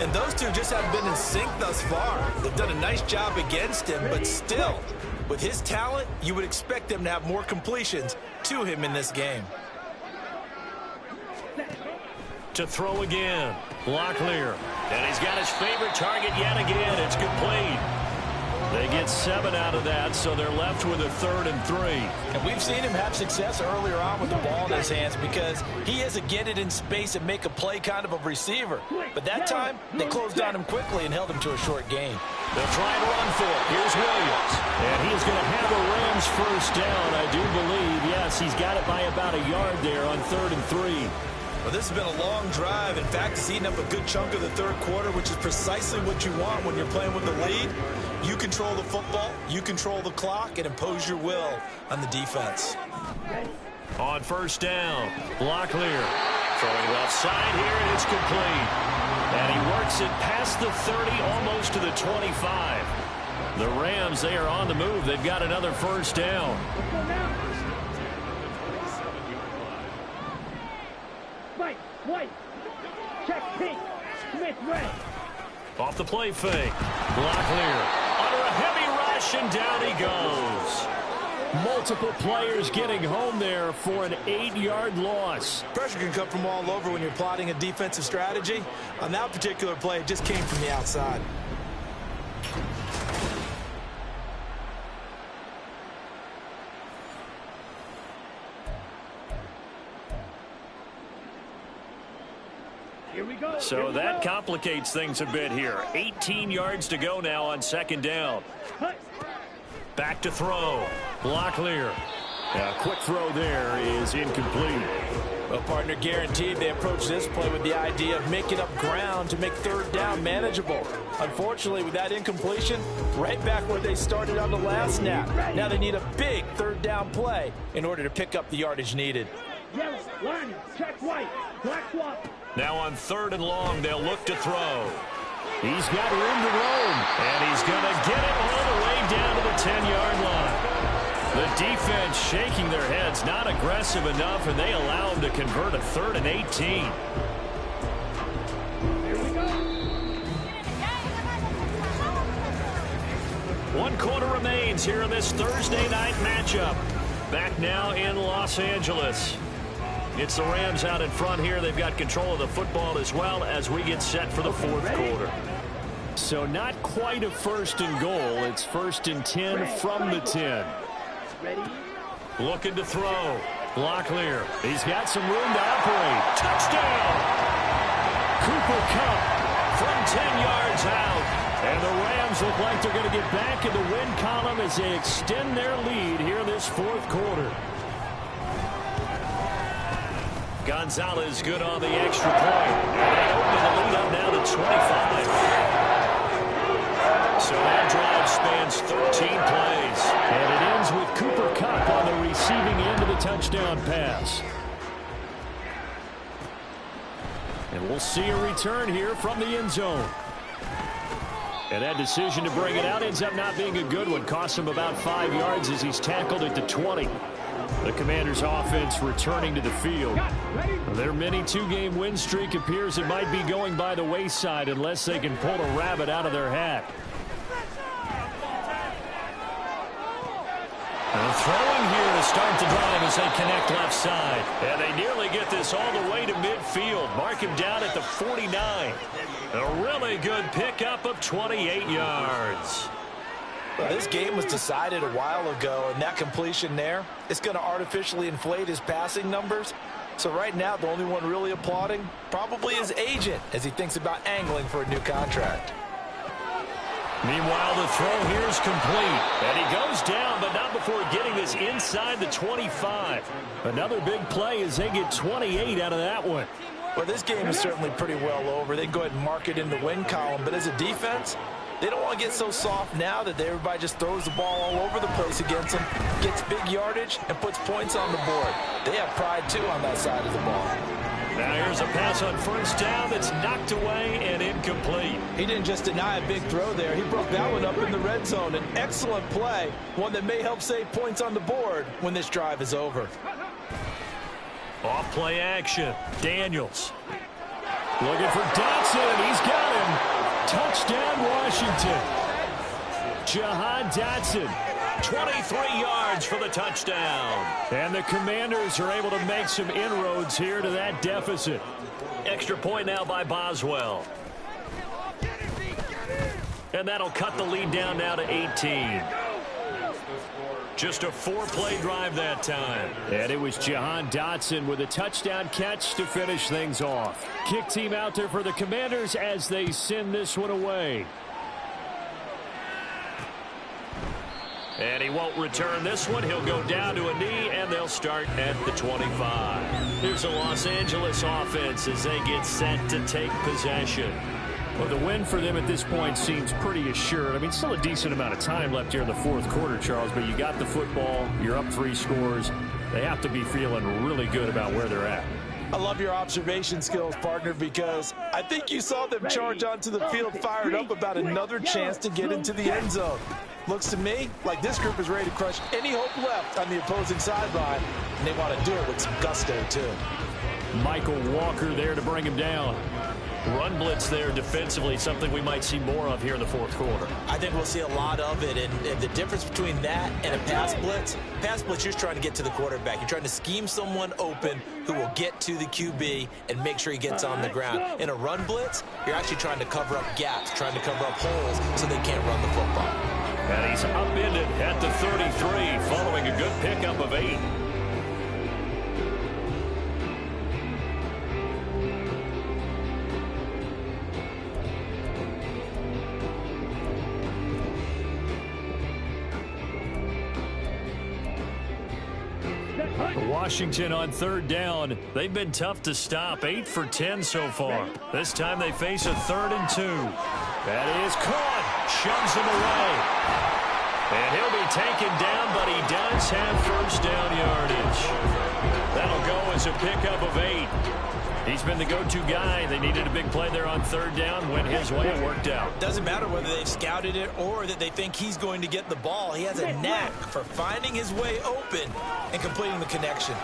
And those two just haven't been in sync thus far. They've done a nice job against him, but still, with his talent, you would expect them to have more completions to him in this game. To throw again, Locklear. And he's got his favorite target yet again. It's complete. They get 7 out of that, so they're left with a 3rd and 3. And we've seen him have success earlier on with the ball in his hands because he is a get it in space and make a play kind of a receiver. But that time, they closed on him quickly and held him to a short gain. They'll try and run for it. Here's Williams. And he's going to have a Rams first down, I do believe. Yes, he's got it by about a yard there on 3rd and 3. Well, this has been a long drive. In fact, it's eaten up a good chunk of the third quarter, which is precisely what you want when you're playing with the lead. You control the football, you control the clock, and impose your will on the defense. On 1st down, Locklear throwing left side here, and it's complete. And he works it past the 30, almost to the 25. The Rams, they are on the move. They've got another first down. White, check pink, Smith red. Off the play fake. Locklear under a heavy rush, and down he goes. Multiple players getting home there for an 8-yard loss. Pressure can come from all over when you're plotting a defensive strategy. On that particular play, it just came from the outside. So that complicates things a bit here. 18 yards to go now on 2nd down. Back to throw. Locklear. A quick throw there is incomplete. Well, partner, guaranteed they approach this play with the idea of making up ground to make 3rd down manageable. Unfortunately, with that incompletion, right back where they started on the last snap. Now they need a big 3rd down play in order to pick up the yardage needed. Yellow, line, check white, black swap. Now on 3rd and long, they'll look to throw. He's got room to roam, and he's going to get it all the way down to the 10-yard line. The defense shaking their heads, not aggressive enough, and they allow him to convert a 3rd and 18. Here we go. 1 quarter remains here in this Thursday night matchup. Back now in Los Angeles. It's the Rams out in front here. They've got control of the football as well as we get set for the 4th quarter. So not quite a 1st and goal. It's 1st and 10 from the 10. Looking to throw. Locklear. He's got some room to operate. Touchdown! Cooper Kupp from 10 yards out. And the Rams look like they're going to get back in the win column as they extend their lead here in this 4th quarter. Gonzalez good on the extra point. And they open the lead up now to 25. So that drive spans 13 plays. And it ends with Cooper Kupp on the receiving end of the touchdown pass. And we'll see a return here from the end zone. And that decision to bring it out ends up not being a good one. Costs him about 5 yards as he's tackled at the 20. The Commanders' offense returning to the field. Their mini 2-game win streak appears it might be going by the wayside unless they can pull a rabbit out of their hat. And throwing here to start the drive as they connect left side. And they nearly get this all the way to midfield. Mark him down at the 49. A really good pickup of 28 yards. Well, this game was decided a while ago, and that completion there, it's going to artificially inflate his passing numbers. So right now, the only one really applauding probably his agent as he thinks about angling for a new contract. Meanwhile, the throw here is complete. And he goes down, but not before getting this inside the 25. Another big play as they get 28 out of that one. Well, this game is certainly pretty well over. They can go ahead and mark it in the win column. But as a defense, they don't want to get so soft now that everybody just throws the ball all over the place against them, gets big yardage, and puts points on the board. They have pride, too, on that side of the ball. Now here's a pass on first down that's knocked away and incomplete. He didn't just deny a big throw there. He broke that one up in the red zone. An excellent play, one that may help save points on the board when this drive is over. Off play action. Daniels. Looking for Dotson. He's got him. Touchdown, Washington. Jahan Dotson. 23 yards for the touchdown. And the Commanders are able to make some inroads here to that deficit. Extra point now by Boswell. And that'll cut the lead down now to 18. Just a 4-play drive that time. And it was Jahan Dotson with a touchdown catch to finish things off. Kick team out there for the Commanders as they send this one away. And he won't return this one. He'll go down to a knee, and they'll start at the 25. Here's a Los Angeles offense as they get set to take possession. Well, the win for them at this point seems pretty assured. I mean, still a decent amount of time left here in the fourth quarter, Charles, but you got the football. You're up 3 scores. They have to be feeling really good about where they're at. I love your observation skills, partner, because I think you saw them charge onto the field fired up about another chance to get into the end zone. Looks to me like this group is ready to crush any hope left on the opposing sideline, and they want to do it with some gusto, too. Michael Walker there to bring him down. Run blitz there defensively, something we might see more of here in the fourth quarter. I think we'll see a lot of it, and the difference between that and a pass blitz, you're trying to get to the quarterback. You're trying to scheme someone open who will get to the QB and make sure he gets on the ground. In a run blitz, you're actually trying to cover up gaps, trying to cover up holes so they can't run the football. And he's upended at the 33 following a good pickup of 8. Washington on third down. They've been tough to stop. 8 for 10 so far. This time they face a 3rd and 2. That is caught. Shoves him away. And he'll be taken down, but he does have first down yardage. That'll go as a pickup of 8. He's been the go-to guy. They needed a big play there on third down. Went his way. It worked out. Doesn't matter whether they've scouted it or that they think he's going to get the ball. He has a knack for finding his way open and completing the connection.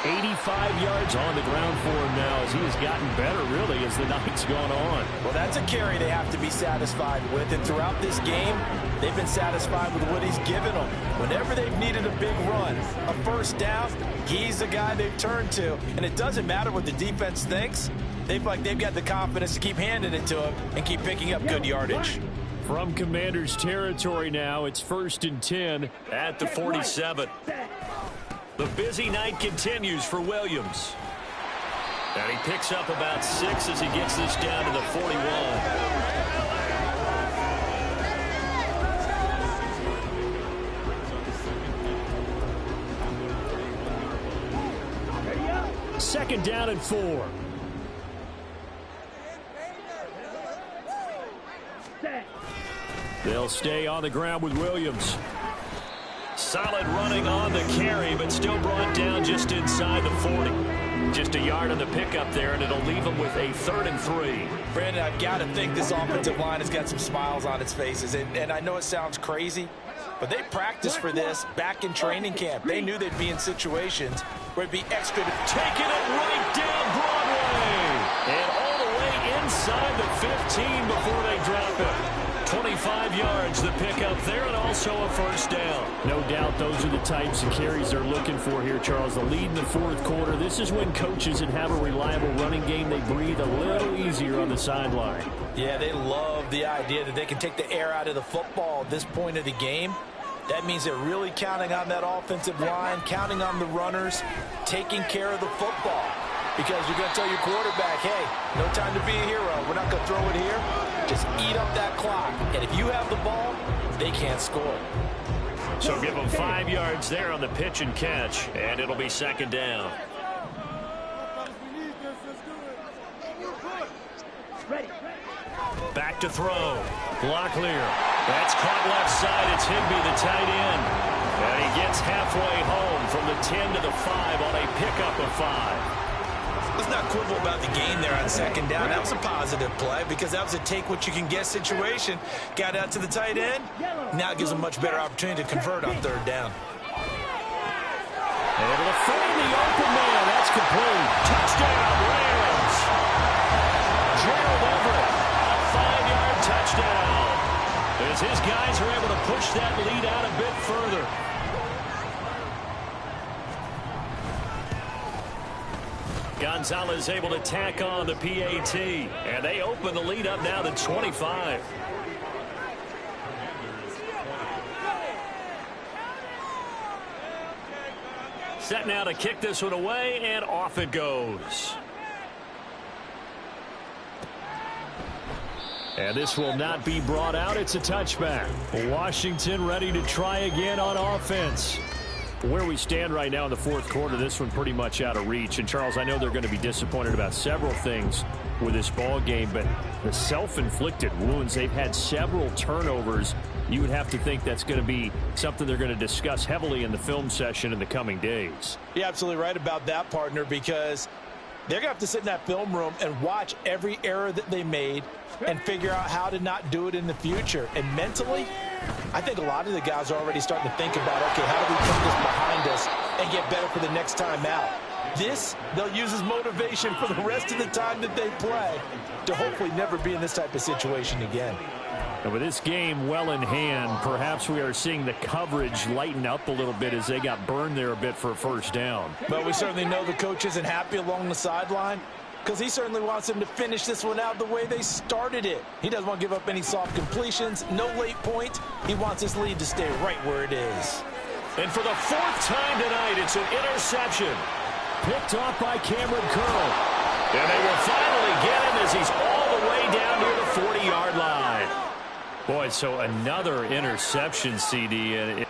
85 yards on the ground for him now as he has gotten better, really, as the night's gone on. Well, that's a carry they have to be satisfied with. And throughout this game, they've been satisfied with what he's given them. Whenever they've needed a big run, a first down, he's the guy they've turned to. And it doesn't matter what the defense thinks. They've got the confidence to keep handing it to him and keep picking up good yardage. From Commanders territory now, it's 1st and 10 at the 47. The busy night continues for Williams. And he picks up about 6 as he gets this down to the 41. Second down and 4. They'll stay on the ground with Williams. Solid running on the carry, but still brought down just inside the 40. Just a yard on the pickup there, and it'll leave them with a 3rd and 3. Brandon, I've got to think this offensive line has got some smiles on its faces. And I know it sounds crazy, but they practiced for this back in training camp. They knew they'd be in situations where it'd be extra. Taking it right down Broadway. And all the way inside the 15 before they drop it. 25 yards the pickup there, and also a first down. No doubt those are the types of carries they're looking for here, Charles. The lead in the fourth quarter. This is when coaches that have a reliable running game, they breathe a little easier on the sideline. Yeah, they love the idea that they can take the air out of the football at this point of the game. That means they're really counting on that offensive line, counting on the runners, taking care of the football. Because you're going to tell your quarterback, hey, no time to be a hero. We're not going to throw it here. Just eat up that clock. And if you have the ball, they can't score. So give them 5 yards there on the pitch and catch, and it'll be second down. Back to throw. Locklear. That's caught left side. It's Higbee, the tight end. And he gets halfway home from the 10 to the 5 on a pickup of 5. Let's not quibble about the game there on second down. That was a positive play because that was a take-what-you-can-get situation. Got out to the tight end. Now it gives them a much better opportunity to convert on third down. Able to find the open man. That's complete. Touchdown, Rams. Gerald Everett, a 5-yard touchdown. As his guys are able to push that lead out a bit further. Gonzalez able to tack on the PAT, and they open the lead up now to 25. Set now to kick this one away, and off it goes. And this will not be brought out. It's a touchback. Washington ready to try again on offense. Where we stand right now in the fourth quarter, this one pretty much out of reach. And, Charles, I know they're going to be disappointed about several things with this ball game, but the self-inflicted wounds, they've had several turnovers. You would have to think that's going to be something they're going to discuss heavily in the film session in the coming days. You're absolutely right about that, partner, because they're going to have to sit in that film room and watch every error that they made and figure out how to not do it in the future. And mentally, I think a lot of the guys are already starting to think about, okay, how do we put this behind us and get better for the next time out? This, they'll use as motivation for the rest of the time that they play to hopefully never be in this type of situation again. And with this game well in hand, perhaps we are seeing the coverage lighten up a little bit as they got burned there a bit for a first down. But we certainly know the coach isn't happy along the sideline because he certainly wants them to finish this one out the way they started it. He doesn't want to give up any soft completions, no late point. He wants his lead to stay right where it is. And for the fourth time tonight, it's an interception. Picked off by Cameron Curl. And they will finally get him as he's all the way down near the 40-yard line. Boy, so another interception, CD. And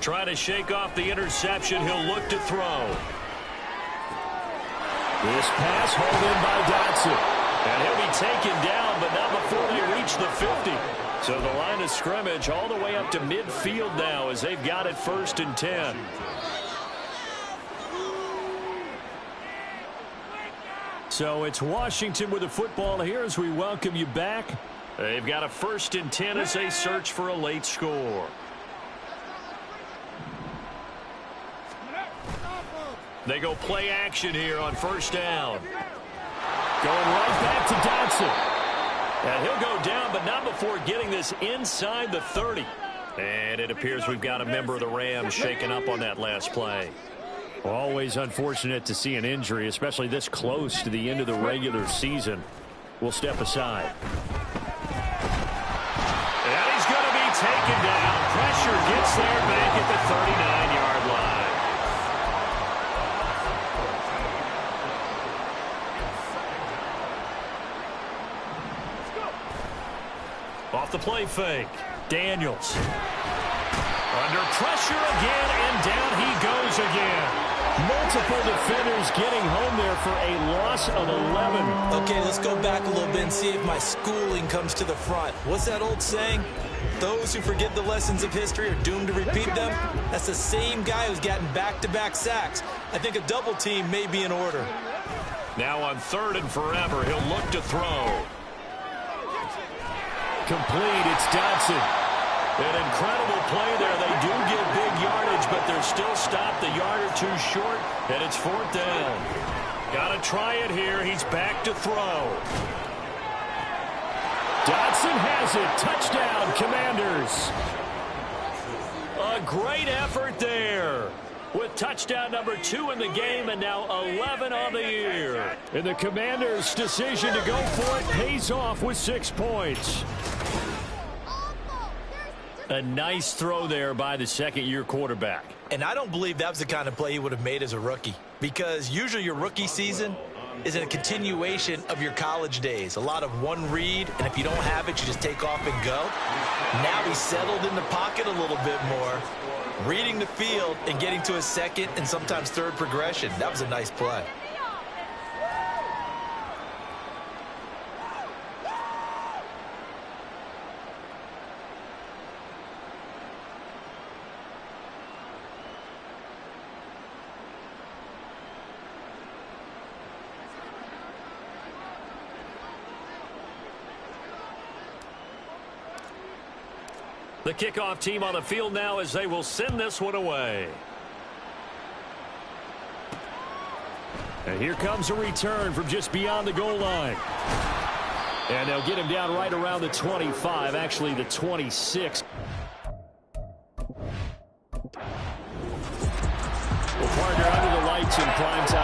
trying to shake off the interception. He'll look to throw. This pass hauled in by Dotson. And he'll be taken down, but not before they reach the 50. So the line of scrimmage all the way up to midfield now as they've got it 1st and 10. So it's Washington with the football here as we welcome you back. They've got a 1st and 10 as they search for a late score. They go play action here on 1st down. Going right back to Dotson. And he'll go down, but not before getting this inside the 30. And it appears we've got a member of the Rams shaken up on that last play. Always unfortunate to see an injury, especially this close to the end of the regular season. We'll step aside. And he's going to be taken down. Pressure gets there back at the 39-yard line. Off the play fake. Daniels. Under pressure again, and down he goes again. Multiple defenders getting home there for a loss of 11. Okay, let's go back a little bit and see if my schooling comes to the front. What's that old saying? Those who forget the lessons of history are doomed to repeat them. That's the same guy who's gotten back-to-back sacks. I think a double team may be in order. Now on 3rd and forever, he'll look to throw. Complete, it's Dodson. An incredible play there. They do get big yardage, but they're still stopped a yard or two short, and it's 4th down. Got to try it here. He's back to throw. Dodson has it. Touchdown, Commanders. A great effort there, with touchdown number 2 in the game and now 11 on the year. And the Commanders' decision to go for it pays off with 6 points. A nice throw there by the second-year quarterback. And I don't believe that was the kind of play he would have made as a rookie, because usually your rookie season is a continuation of your college days. A lot of one read, and if you don't have it, you just take off and go. Now he's settled in the pocket a little bit more, reading the field and getting to a second and sometimes third progression. That was a nice play. The kickoff team on the field now as they will send this one away. And here comes a return from just beyond the goal line. And they'll get him down right around the 25, actually the 26. Well, partner, under the lights in prime time.